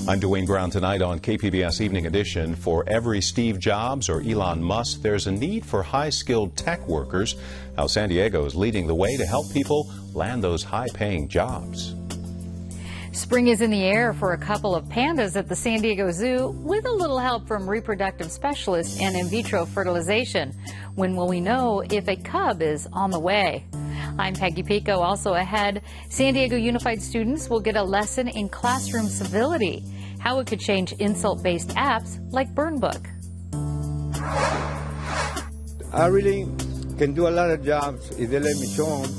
I'm Dwayne Brown. Tonight on KPBS Evening Edition. For every Steve Jobs or Elon Musk, there's a need for high-skilled tech workers. How San Diego is leading the way to help people land those high-paying jobs. Spring is in the air for a couple of pandas at the San Diego Zoo with a little help from reproductive specialists and in vitro fertilization. When will we know if a cub is on the way? I'm Peggy Pico. Also ahead, San Diego Unified students will get a lesson in classroom civility, how it could change insult-based apps like Burn Book. I really can do a lot of jobs if they let me show them.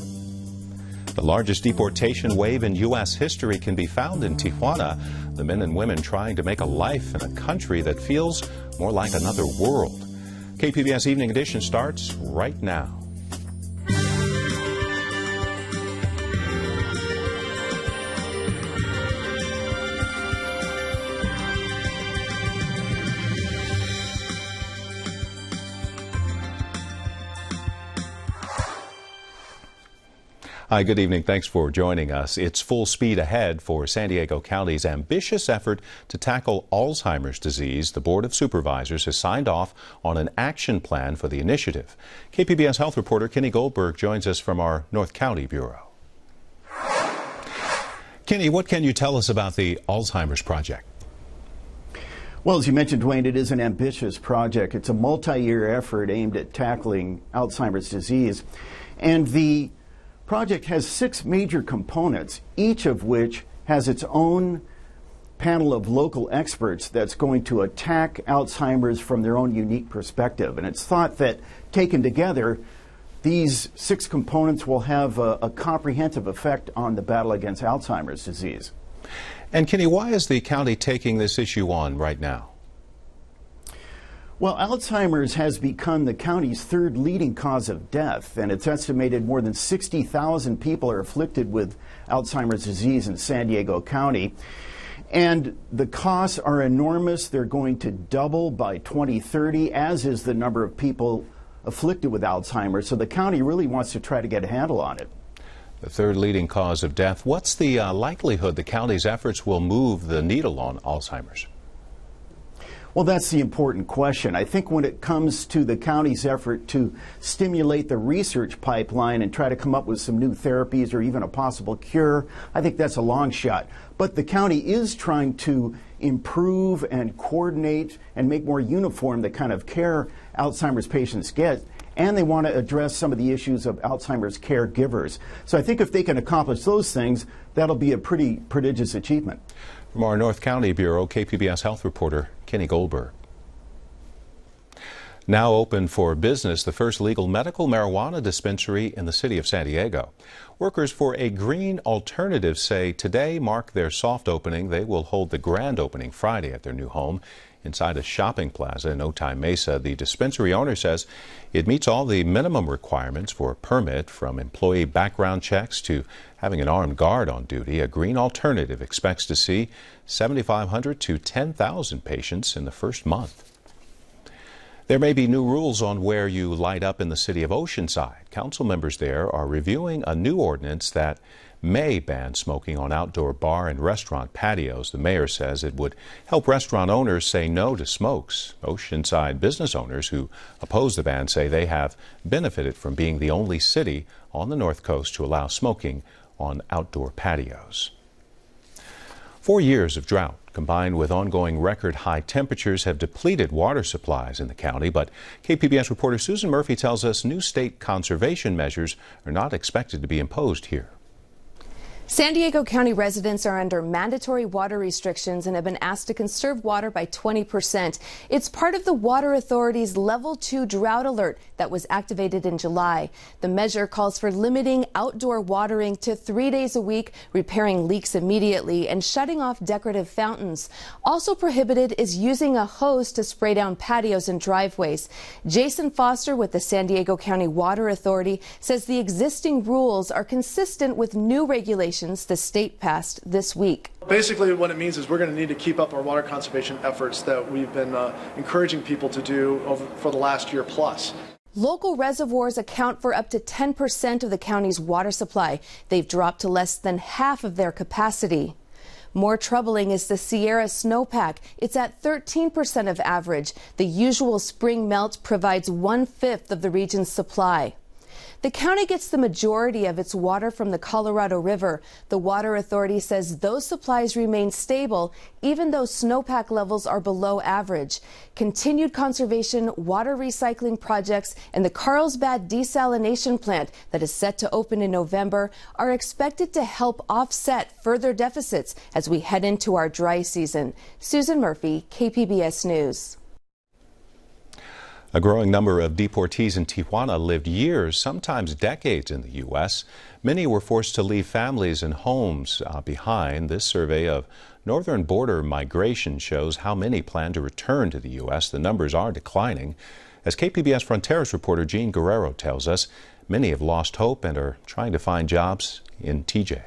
The largest deportation wave in U.S. history can be found in Tijuana. The men and women trying to make a life in a country that feels more like another world. KPBS Evening Edition starts right now. Hi, good evening. Thanks for joining us. It's full speed ahead for San Diego County's ambitious effort to tackle Alzheimer's disease. The Board of Supervisors has signed off on an action plan for the initiative. KPBS health reporter Kenny Goldberg joins us from our North County Bureau. Kenny, what can you tell us about the Alzheimer's Project? Well, as you mentioned, Dwayne, it is an ambitious project. It's a multi-year effort aimed at tackling Alzheimer's disease. And the project has 6 major components, each of which has its own panel of local experts that's going to attack Alzheimer's from their own unique perspective. And it's thought that taken together, these 6 components will have a comprehensive effect on the battle against Alzheimer's disease. And Kenny, why is the county taking this issue on right now? Well, Alzheimer's has become the county's 3rd leading cause of death, and it's estimated more than 60,000 people are afflicted with Alzheimer's disease in San Diego County. And the costs are enormous. They're going to double by 2030, as is the number of people afflicted with Alzheimer's. So the county really wants to try to get a handle on it. The 3rd leading cause of death. What's the likelihood the county's efforts will move the needle on Alzheimer's? Well, that's the important question. I think when it comes to the county's effort to stimulate the research pipeline and try to come up with some new therapies or even a possible cure, I think that's a long shot. But the county is trying to improve and coordinate and make more uniform the kind of care Alzheimer's patients get. And they want to address some of the issues of Alzheimer's caregivers. So I think if they can accomplish those things, that'll be a pretty prodigious achievement. From our North County Bureau, KPBS health reporter Kenny Goldberg. Now open for business, the first legal medical marijuana dispensary in the city of San Diego. Workers for a green alternative say today mark their soft opening. They will hold the grand opening Friday at their new home inside a shopping plaza in Otay Mesa. The dispensary owner says it meets all the minimum requirements for a permit, from employee background checks to having an armed guard on duty. A green alternative expects to see 7,500 to 10,000 patients in the first month. There may be new rules on where you light up in the city of Oceanside. Council members there are reviewing a new ordinance that may ban smoking on outdoor bar and restaurant patios. The mayor says it would help restaurant owners say no to smokes. Oceanside business owners who oppose the ban say they have benefited from being the only city on the North Coast to allow smoking on outdoor patios. 4 years of drought combined with ongoing record high temperatures have depleted water supplies in the county, but KPBS reporter Susan Murphy tells us new state conservation measures are not expected to be imposed here. San Diego County residents are under mandatory water restrictions and have been asked to conserve water by 20%. It's part of the Water Authority's Level 2 drought alert that was activated in July. The measure calls for limiting outdoor watering to 3 days a week, repairing leaks immediately, and shutting off decorative fountains. Also prohibited is using a hose to spray down patios and driveways. Jason Foster with the San Diego County Water Authority says the existing rules are consistent with new regulations the state passed this week. Basically what it means is we're going to need to keep up our water conservation efforts that we've been encouraging people to do for the last year plus. Local reservoirs account for up to 10% of the county's water supply. They've dropped to less than half of their capacity. More troubling is the Sierra snowpack. It's at 13% of average. The usual spring melt provides 1/5 of the region's supply. The county gets the majority of its water from the Colorado River. The Water Authority says those supplies remain stable even though snowpack levels are below average. Continued conservation, water recycling projects, and the Carlsbad desalination plant that is set to open in November are expected to help offset further deficits as we head into our dry season. Susan Murphy, KPBS News. A growing number of deportees in Tijuana lived years, sometimes decades, in the U.S. Many were forced to leave families and homes behind. This survey of northern border migration shows how many plan to return to the U.S. The numbers are declining. As KPBS Fronteras reporter Jean Guerrero tells us, many have lost hope and are trying to find jobs in TJ.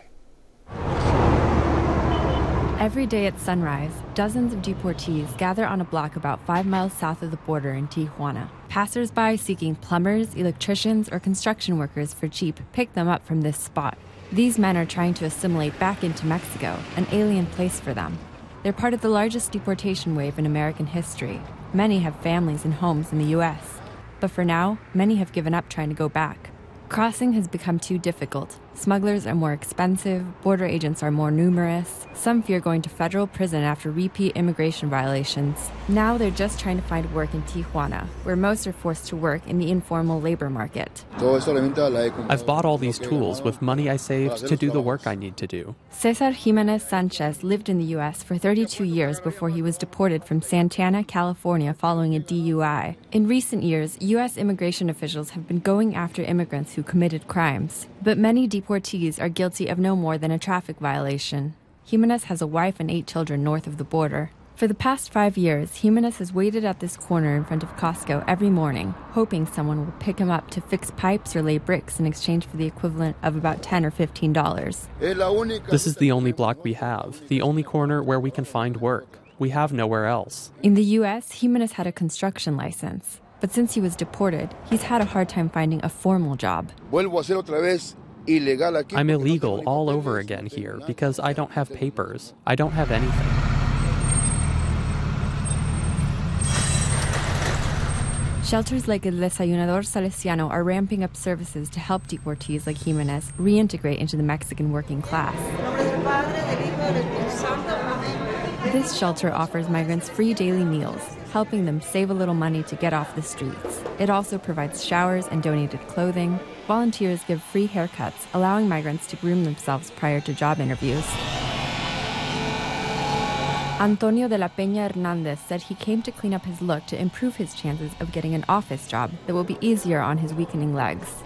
Every day at sunrise, dozens of deportees gather on a block about 5 miles south of the border in Tijuana. Passers-by seeking plumbers, electricians, or construction workers for cheap pick them up from this spot. These men are trying to assimilate back into Mexico, an alien place for them. They're part of the largest deportation wave in American history. Many have families and homes in the U.S. But for now, many have given up trying to go back. Crossing has become too difficult. Smugglers are more expensive, border agents are more numerous. Some fear going to federal prison after repeat immigration violations. Now they're just trying to find work in Tijuana, where most are forced to work in the informal labor market. I've bought all these tools with money I saved to do the work I need to do. Cesar Jimenez Sanchez lived in the U.S. for 32 years before he was deported from Santana, California following a DUI. In recent years, U.S. immigration officials have been going after immigrants who committed crimes, but many deportees are guilty of no more than a traffic violation. Jimenez has a wife and 8 children north of the border. For the past 5 years, Jimenez has waited at this corner in front of Costco every morning, hoping someone will pick him up to fix pipes or lay bricks in exchange for the equivalent of about $10 or $15. This is the only block we have, the only corner where we can find work. We have nowhere else. In the U.S., Jimenez had a construction license. But since he was deported, he's had a hard time finding a formal job. I'm illegal all over again here because I don't have papers. I don't have anything. Shelters like El Desayunador Salesiano are ramping up services to help deportees like Jimenez reintegrate into the Mexican working class. This shelter offers migrants free daily meals, helping them save a little money to get off the streets. It also provides showers and donated clothing. Volunteers give free haircuts, allowing migrants to groom themselves prior to job interviews. Antonio de la Peña Hernandez said he came to clean up his look to improve his chances of getting an office job that will be easier on his weakening legs.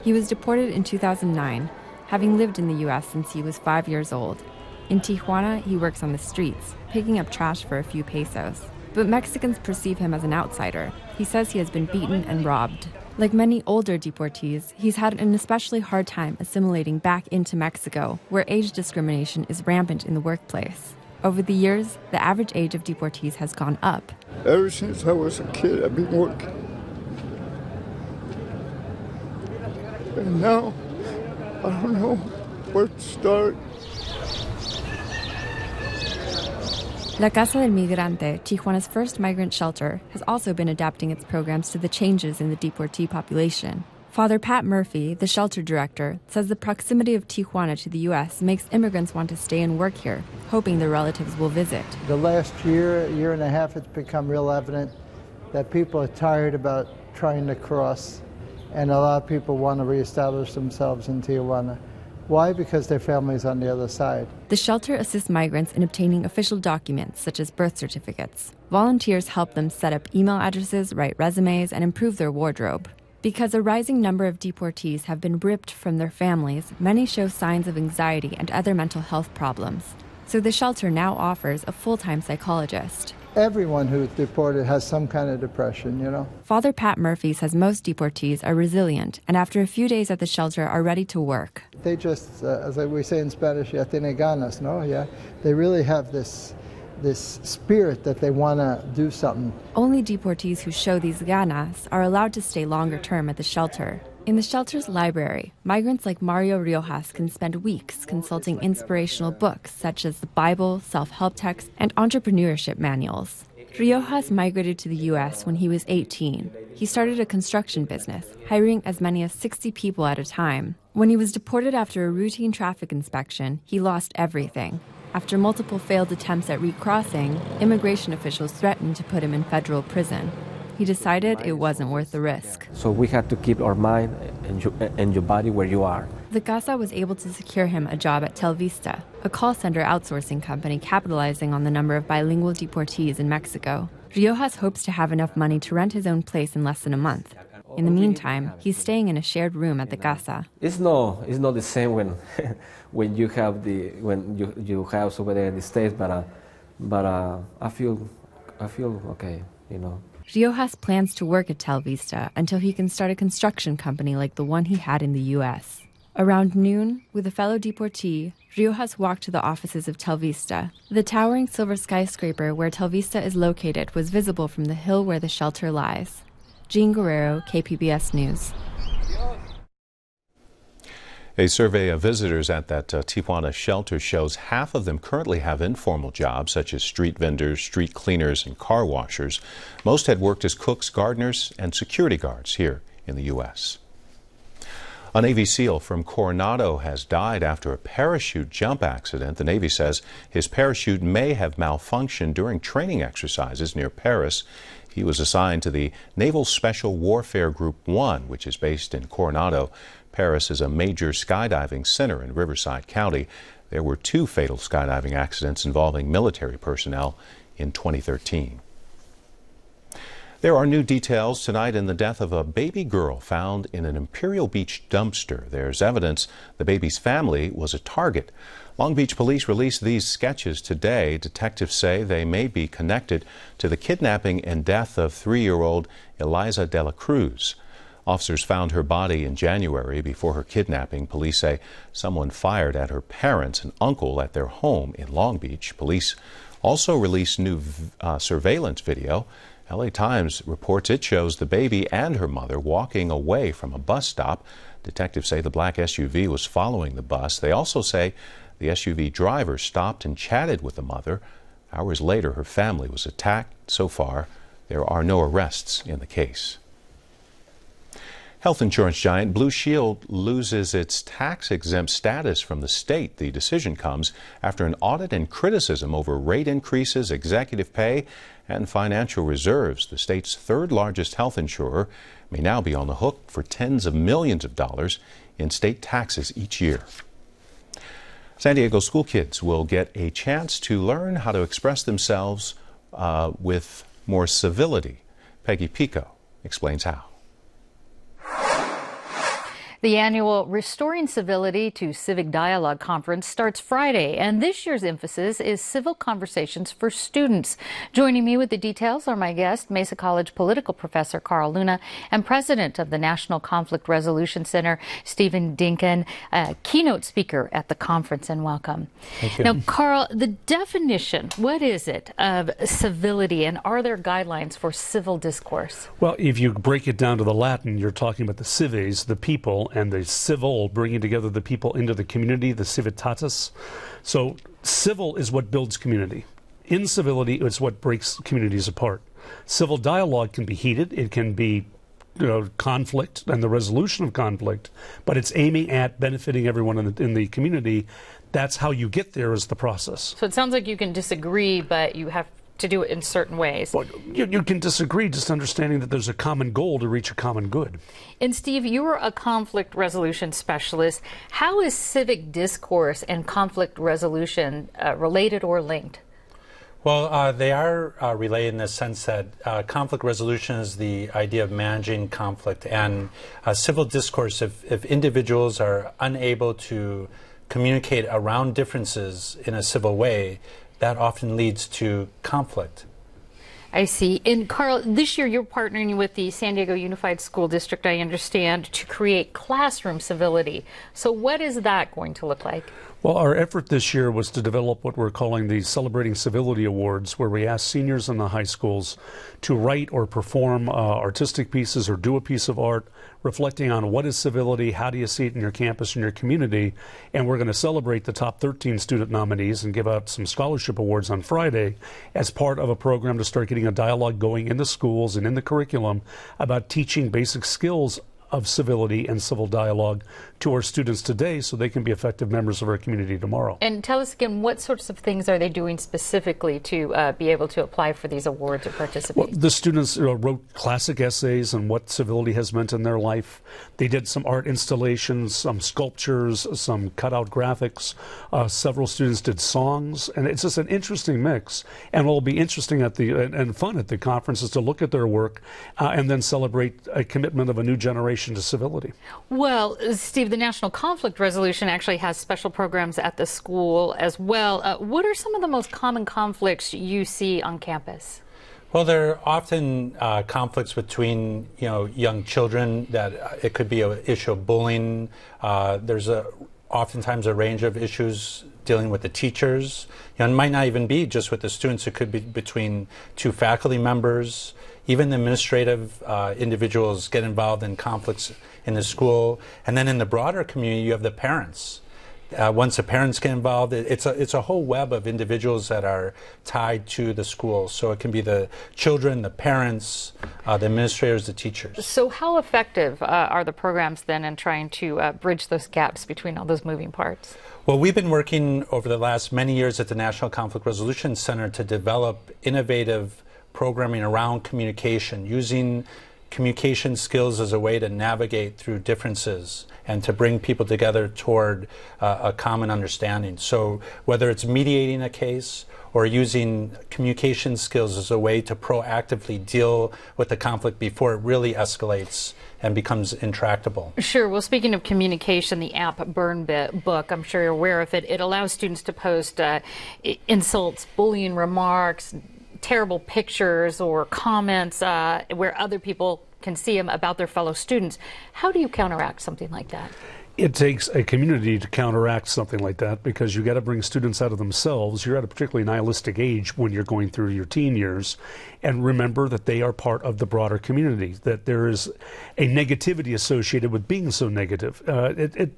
He was deported in 2009, having lived in the U.S. since he was 5 years old. In Tijuana, he works on the streets, picking up trash for a few pesos. But Mexicans perceive him as an outsider. He says he has been beaten and robbed. Like many older deportees, he's had an especially hard time assimilating back into Mexico, where age discrimination is rampant in the workplace. Over the years, the average age of deportees has gone up. Ever since I was a kid, I've been working. And now, I don't know where to start. La Casa del Migrante, Tijuana's first migrant shelter, has also been adapting its programs to the changes in the deportee population. Father Pat Murphy, the shelter director, says the proximity of Tijuana to the U.S. makes immigrants want to stay and work here, hoping their relatives will visit. The last year and a half, it's become real evident that people are tired about trying to cross, and a lot of people want to reestablish themselves in Tijuana. Why? Because their family's on the other side. The shelter assists migrants in obtaining official documents, such as birth certificates. Volunteers help them set up email addresses, write resumes, and improve their wardrobe. Because a rising number of deportees have been ripped from their families, many show signs of anxiety and other mental health problems. So the shelter now offers a full-time psychologist. Everyone who's deported has some kind of depression, you know. Father Pat Murphy says most deportees are resilient and after a few days at the shelter are ready to work. They just, as we say in Spanish, ya tiene ganas, no? Yeah, they really have this spirit that they want to do something. Only deportees who show these ganas are allowed to stay longer term at the shelter. In the shelter's library, migrants like Mario Riojas can spend weeks consulting inspirational books such as the Bible, self-help texts, and entrepreneurship manuals. Riojas migrated to the U.S. when he was 18. He started a construction business, hiring as many as 60 people at a time. When he was deported after a routine traffic inspection, he lost everything. After multiple failed attempts at recrossing, immigration officials threatened to put him in federal prison. He decided it wasn't worth the risk. So we had to keep our mind and your body where you are. The Casa was able to secure him a job at Telvista, a call center outsourcing company capitalizing on the number of bilingual deportees in Mexico. Riojas hopes to have enough money to rent his own place in less than a month. In the meantime, he's staying in a shared room at the Casa. It's not the same when when you have you house over there in the States, but I feel okay, you know. Riojas plans to work at Telvista until he can start a construction company like the one he had in the U.S. Around noon, with a fellow deportee, Riojas walked to the offices of Telvista. The towering silver skyscraper where Telvista is located was visible from the hill where the shelter lies. Jean Guerrero, KPBS News. A survey of visitors at that Tijuana shelter shows half of them currently have informal jobs, such as street vendors, street cleaners, and car washers. Most had worked as cooks, gardeners, and security guards here in the U.S. A Navy SEAL from Coronado has died after a parachute jump accident. The Navy says his parachute may have malfunctioned during training exercises near Paris. He was assigned to the Naval Special Warfare Group 1, which is based in Coronado. Paris is a major skydiving center in Riverside County. There were 2 fatal skydiving accidents involving military personnel in 2013. There are new details tonight in the death of a baby girl found in an Imperial Beach dumpster. There's evidence the baby's family was a target. Long Beach police released these sketches today. Detectives say they may be connected to the kidnapping and death of 3-year-old Eliza de la Cruz. Officers found her body in January before her kidnapping. Police say someone fired at her parents and uncle at their home in Long Beach. Police also released new surveillance video. LA Times reports it shows the baby and her mother walking away from a bus stop. Detectives say the black SUV was following the bus. They also say the SUV driver stopped and chatted with the mother. Hours later, her family was attacked. So far, there are no arrests in the case. Health insurance giant Blue Shield loses its tax-exempt status from the state. The decision comes after an audit and criticism over rate increases, executive pay, and financial reserves. The state's 3rd largest health insurer may now be on the hook for tens of millions of dollars in state taxes each year. San Diego school kids will get a chance to learn how to express themselves with more civility. Peggy Pico explains how. The annual Restoring Civility to Civic Dialogue Conference starts Friday, and this year's emphasis is civil conversations for students. Joining me with the details are my guest, Mesa College political professor Carl Luna, and president of the National Conflict Resolution Center, Stephen Dinkin, keynote speaker at the conference, and welcome. Thank you. Now, Carl, the definition, what is it, of civility, and are there guidelines for civil discourse? Well, if you break it down to the Latin, you're talking about the cives, the people, and the civil, bringing together the people into the community, the civitatis. So civil is what builds community. Incivility is what breaks communities apart. Civil dialogue can be heated. It can be conflict and the resolution of conflict, but it's aiming at benefiting everyone in the community. That's how you get there, is the process. So it sounds like you can disagree, but you have to do it in certain ways. Well, you can disagree, just understanding that there's a common goal to reach a common good. And Steve, you were a conflict resolution specialist. How is civic discourse and conflict resolution related or linked? Well, they are related in the sense that conflict resolution is the idea of managing conflict, and civil discourse, if individuals are unable to communicate around differences in a civil way, that often leads to conflict. I see. And Carl, this year you're partnering with the San Diego Unified School District, I understand, to create classroom civility. So what is that going to look like? Well, our effort this year was to develop what we're calling the Celebrating Civility Awards, where we ask seniors in the high schools to write or perform artistic pieces or do a piece of art reflecting on what is civility, how do you see it in your campus and your community, and we're going to celebrate the top 13 student nominees and give out some scholarship awards on Friday as part of a program to start getting a dialogue going in the schools and in the curriculum about teaching basic skills of civility and civil dialogue to our students today so they can be effective members of our community tomorrow. And tell us again, what sorts of things are they doing specifically to be able to apply for these awards or participate? Well, the students wrote classic essays on what civility has meant in their life. They did some art installations, some sculptures, some cutout graphics. Several students did songs, and it's just an interesting mix. And what will be interesting at the and fun at the conference is to look at their work and then celebrate a commitment of a new generation to civility. Well, Steve, the National Conflict Resolution actually has special programs at the school as well. What are some of the most common conflicts you see on campus? Well, there are often conflicts between, young children. That it could be an issue of bullying. There's oftentimes a range of issues dealing with the teachers. It might not even be just with the students. It could be between two faculty members. Even the administrative individuals get involved in conflicts in the school. And then in the broader community, you have the parents. Once the parents get involved, it's a whole web of individuals that are tied to the school. So it can be the children, the parents, the administrators, the teachers. So how effective are the programs then in trying to bridge those gaps between all those moving parts? Well, we've been working over the last many years at the National Conflict Resolution Center to develop innovative programming around communication, using communication skills as a way to navigate through differences and to bring people together toward a common understanding. So whether it's mediating a case or using communication skills as a way to proactively deal with the conflict before it really escalates and becomes intractable. Sure. Well, speaking of communication, the app Burn Book, I'm sure you're aware of it. It allows students to post insults, bullying remarks, terrible pictures or comments where other people can see them about their fellow students. How do you counteract something like that? It takes a community to counteract something like that because you got to bring students out of themselves. You're at a particularly nihilistic age when you're going through your teen years, and remember that they are part of the broader community, that there is a negativity associated with being so negative.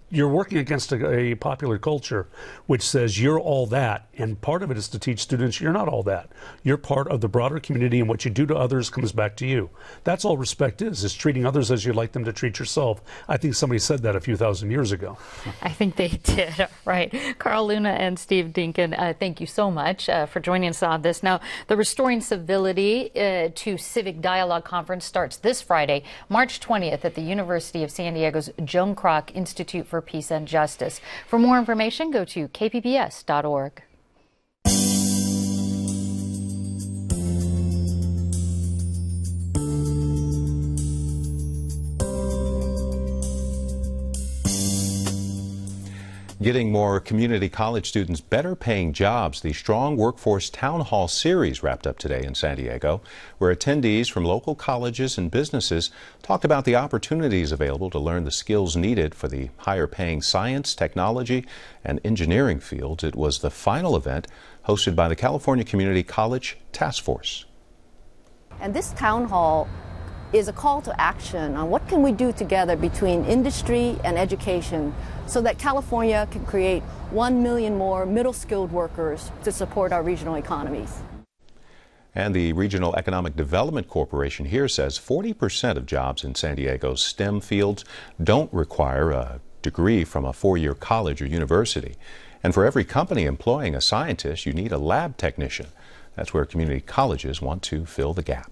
You're working against a popular culture which says you're all that, and part of it is to teach students you're not all that. You're part of the broader community, and what you do to others comes back to you. That's all respect is treating others as you'd like them to treat yourself. I think somebody said that a few thousand years ago. I think they did, right. Carl Luna and Steve Dinkin, thank you so much for joining us on this. Now, the Restoring Civility to Civic Dialogue Conference starts this Friday, March 20th at the University of San Diego's Joan Kroc Institute for Peace and Justice. For more information, go to kppbs.org. Getting more community college students better paying jobs, the Strong Workforce Town Hall Series wrapped up today in San Diego, where attendees from local colleges and businesses talked about the opportunities available to learn the skills needed for the higher paying science, technology, and engineering fields. It was the final event hosted by the California Community College Task Force. And this town hall is a call to action on what can we do together between industry and education so that California can create 1 million more middle-skilled workers to support our regional economies. And the Regional Economic Development Corporation here says 40% of jobs in San Diego's STEM fields don't require a degree from a four-year college or university. And for every company employing a scientist, you need a lab technician. That's where community colleges want to fill the gap.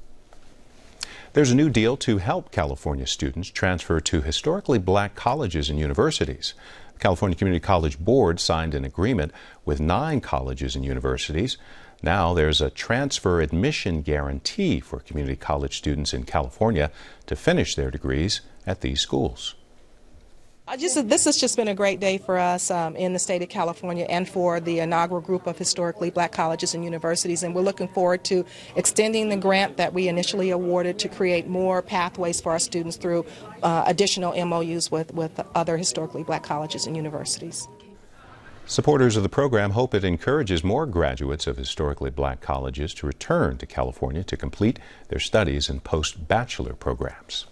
There's a new deal to help California students transfer to historically black colleges and universities. The California Community College Board signed an agreement with 9 colleges and universities. Now there's a transfer admission guarantee for community college students in California to finish their degrees at these schools. This has just been a great day for us in the state of California and for the inaugural group of historically black colleges and universities, and we're looking forward to extending the grant that we initially awarded to create more pathways for our students through additional MOUs with other historically black colleges and universities. Supporters of the program hope it encourages more graduates of historically black colleges to return to California to complete their studies in post-bachelor programs.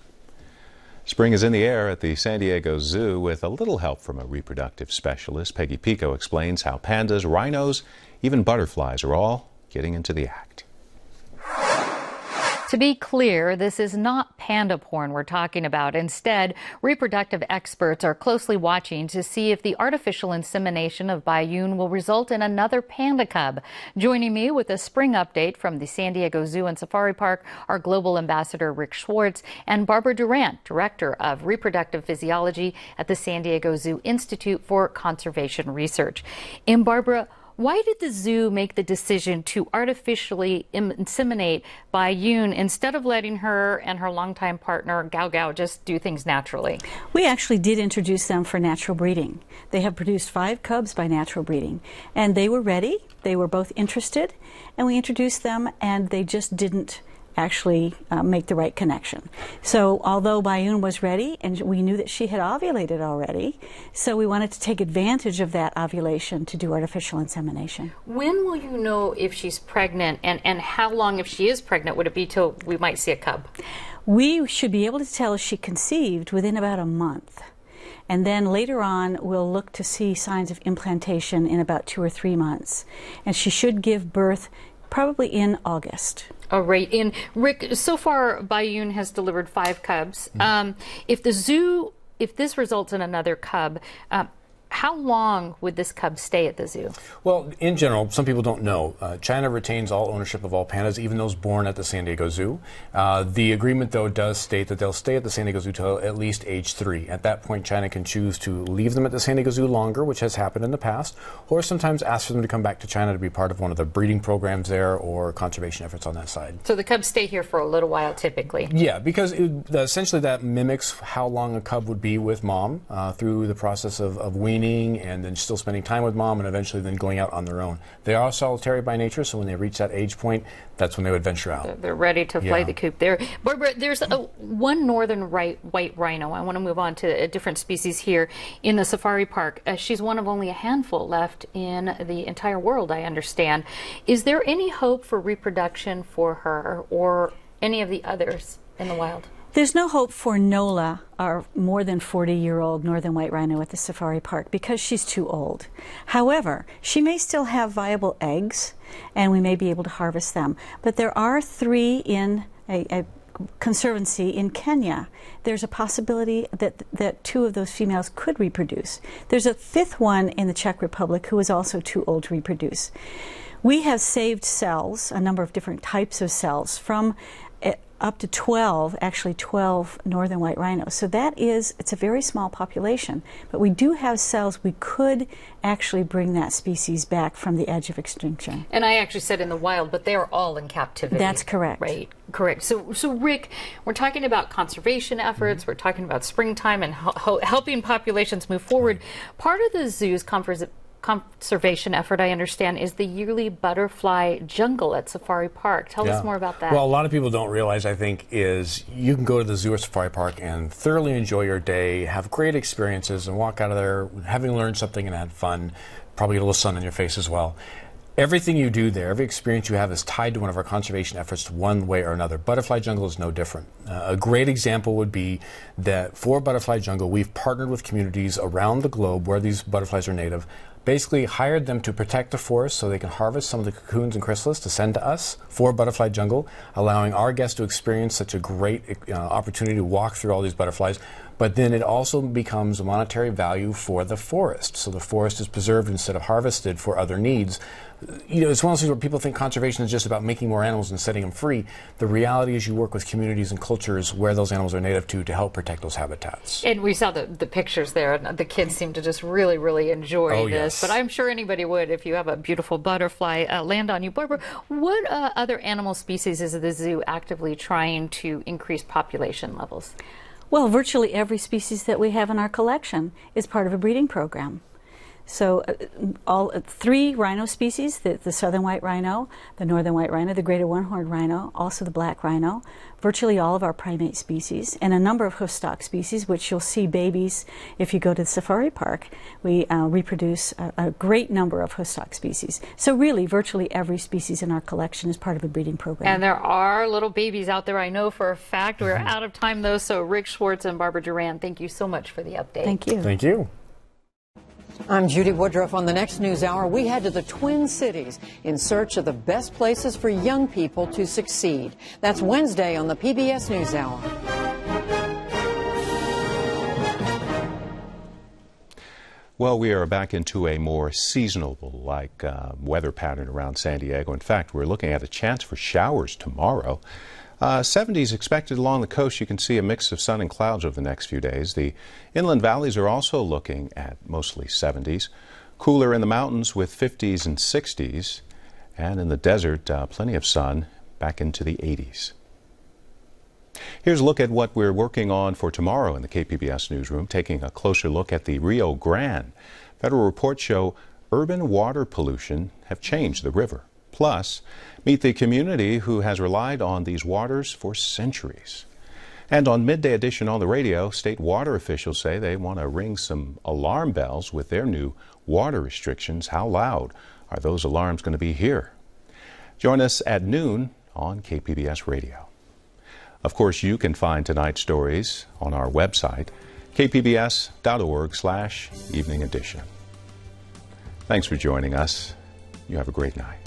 Spring is in the air at the San Diego Zoo with a little help from a reproductive specialist. Peggy Pico explains how pandas, rhinos, even butterflies are all getting into the act. To be clear, this is not panda porn we're talking about. Instead, reproductive experts are closely watching to see if the artificial insemination of Bayun will result in another panda cub. Joining me with a spring update from the San Diego Zoo and Safari Park are Global Ambassador Rick Schwartz and Barbara Durant, Director of Reproductive Physiology at the San Diego Zoo Institute for Conservation Research. And Barbara, why did the zoo make the decision to artificially inseminate Bayun instead of letting her and her longtime partner, Gao Gao, just do things naturally? We actually did introduce them for natural breeding. They have produced 5 cubs by natural breeding, and they were ready. They were both interested, and we introduced them, and they just didn't actually make the right connection. So although Bayun was ready, and we knew that she had ovulated already, so we wanted to take advantage of that ovulation to do artificial insemination. When will you know if she's pregnant, and how long, if she is pregnant, would it be till we might see a cub? We should be able to tell if she conceived within about a month. And then later on, we'll look to see signs of implantation in about 2 or 3 months. And she should give birth probably in August. All right. And Rick, so far Bayun has delivered 5 cubs. If this results in another cub, how long would this cub stay at the zoo? Well, in general, some people don't know. China retains all ownership of all pandas, even those born at the San Diego Zoo. The agreement, though, does state that they'll stay at the San Diego Zoo till at least age 3. At that point, China can choose to leave them at the San Diego Zoo longer, which has happened in the past, or sometimes ask for them to come back to China to be part of one of the breeding programs there or conservation efforts on that side. So the cubs stay here for a little while, typically? Yeah, because essentially that mimics how long a cub would be with mom through the process of weaning and then still spending time with mom and eventually then going out on their own. They are solitary by nature, so when they reach that age point, that's when they would venture out. They're ready to fly the coop there. Barbara, there's one northern white rhino. I want to move on to a different species here in the safari park. She's one of only a handful left in the entire world, I understand. Is there any hope for reproduction for her or any of the others in the wild? There's no hope for Nola, our more than 40-year-old northern white rhino at the safari park, because she's too old. However, she may still have viable eggs, and we may be able to harvest them. But there are 3 in a conservancy in Kenya. There's a possibility that 2 of those females could reproduce. There's a 5th one in the Czech Republic who is also too old to reproduce. We have saved cells, a number of different types of cells, from up to 12 northern white rhinos. So it's a very small population, but we do have cells. We could actually bring that species back from the edge of extinction. And I actually said in the wild, but they are all in captivity. That's correct. Right, correct. So Rick, we're talking about conservation efforts, we're talking about springtime and helping populations move forward. Part of the zoo's conservation effort, I understand, is the yearly butterfly jungle at Safari Park. Tell us more about that. Well, a lot of people don't realize, I think, is you can go to the zoo or Safari Park and thoroughly enjoy your day, have great experiences, and walk out of there having learned something and had fun, probably get a little sun on your face as well. Everything you do there, every experience you have is tied to one of our conservation efforts one way or another. Butterfly Jungle is no different. A great example would be that for Butterfly Jungle, we've partnered with communities around the globe where these butterflies are native, basically hired them to protect the forest so they can harvest some of the cocoons and chrysalis to send to us for Butterfly Jungle, allowing our guests to experience such a great opportunity to walk through all these butterflies. But then it also becomes a monetary value for the forest. So the forest is preserved instead of harvested for other needs. You know, it's one of those things where people think conservation is just about making more animals and setting them free. The reality is you work with communities and cultures where those animals are native to help protect those habitats. And we saw the pictures there, and the kids seem to just really, really enjoy this. Yes. But I'm sure anybody would if you have a beautiful butterfly land on you. Barbara, what other animal species is the zoo actively trying to increase population levels? Well, virtually every species that we have in our collection is part of a breeding program. So all three rhino species, the southern white rhino, the northern white rhino, the greater one-horned rhino, also the black rhino, virtually all of our primate species, and a number of hoofstock species, which you'll see babies if you go to the safari park. We reproduce a great number of hoofstock species. So really, virtually every species in our collection is part of a breeding program. And there are little babies out there, I know for a fact. We're out of time, though, so Rick Schwartz and Barbara Duran, thank you so much for the update. Thank you. Thank you. I'm Judy Woodruff. On the next News Hour, we head to the Twin Cities in search of the best places for young people to succeed. That's Wednesday on the PBS News Hour. Well, we are back into a more seasonal-like weather pattern around San Diego. In fact, we're looking at a chance for showers tomorrow. 70s expected along the coast. You can see a mix of sun and clouds over the next few days. The inland valleys are also looking at mostly 70s. Cooler in the mountains with 50s and 60s. And in the desert, plenty of sun, back into the 80s. Here's a look at what we're working on for tomorrow in the KPBS newsroom, taking a closer look at the Rio Grande. Federal reports show urban water pollution have changed the river. Plus, meet the community who has relied on these waters for centuries. And on Midday Edition on the radio, state water officials say they want to ring some alarm bells with their new water restrictions. How loud are those alarms going to be here? Join us at noon on KPBS Radio. Of course, you can find tonight's stories on our website, kpbs.org/evening edition. Thanks for joining us. You have a great night.